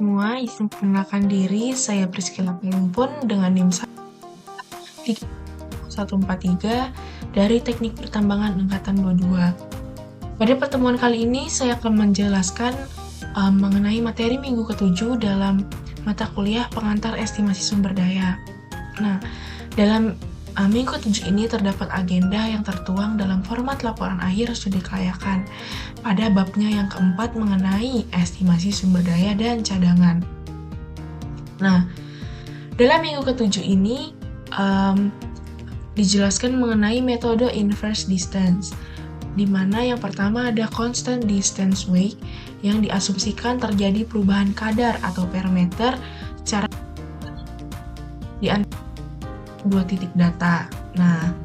semua, izin perkenalkan diri, saya Priscilla Pelimpun dengan NIM 143 dari Teknik Pertambangan Angkatan 22. Pada pertemuan kali ini, saya akan menjelaskan mengenai materi minggu ke-7 dalam mata kuliah pengantar estimasi sumber daya. Nah, dalam minggu ke-7 ini terdapat agenda yang tertuang dalam format laporan akhir studi kelayakan pada babnya yang keempat mengenai estimasi sumber daya dan cadangan. Nah, dalam minggu ke-7 ini dijelaskan mengenai metode inverse distance, di mana yang pertama ada constant distance weight yang diasumsikan terjadi perubahan kadar atau parameter secara di antara dua titik data. Nah,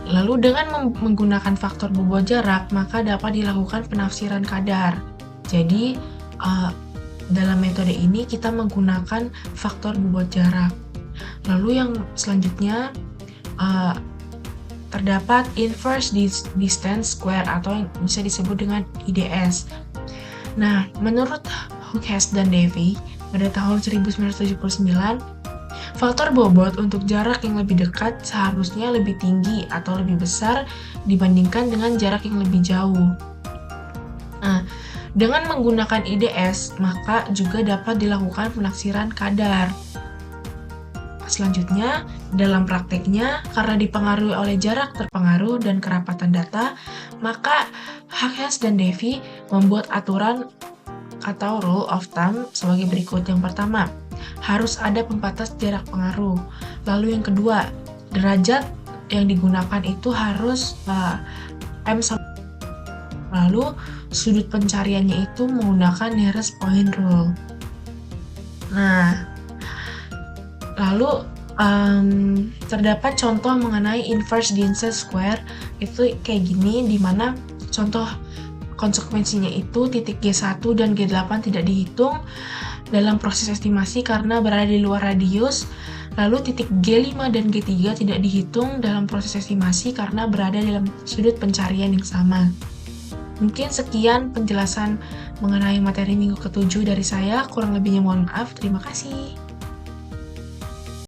lalu dengan menggunakan faktor bobot jarak, maka dapat dilakukan penafsiran kadar. Jadi, dalam metode ini kita menggunakan faktor bobot jarak. Lalu yang selanjutnya terdapat inverse distance square atau yang bisa disebut dengan IDS. Nah, menurut Hookes dan Davy pada tahun 1979, faktor bobot untuk jarak yang lebih dekat seharusnya lebih tinggi atau lebih besar dibandingkan dengan jarak yang lebih jauh. Nah, dengan menggunakan IDS, maka juga dapat dilakukan penafsiran kadar. Selanjutnya, dalam prakteknya, karena dipengaruhi oleh jarak terpengaruh dan kerapatan data, maka Hookes dan Davy membuat aturan atau rule of thumb sebagai berikut. Yang pertama, harus ada pembatas jarak pengaruh. Lalu yang kedua, derajat yang digunakan itu harus M sama. Lalu sudut pencariannya itu menggunakan nearest point rule. Nah, lalu terdapat contoh mengenai inverse distance square itu kayak gini, di mana contoh konsekuensinya itu titik G1 dan G8 tidak dihitung dalam proses estimasi karena berada di luar radius. Lalu titik G5 dan G3 tidak dihitung dalam proses estimasi karena berada dalam sudut pencarian yang sama. Mungkin sekian penjelasan mengenai materi minggu ke-7 dari saya, kurang lebihnya mohon maaf. Terima kasih.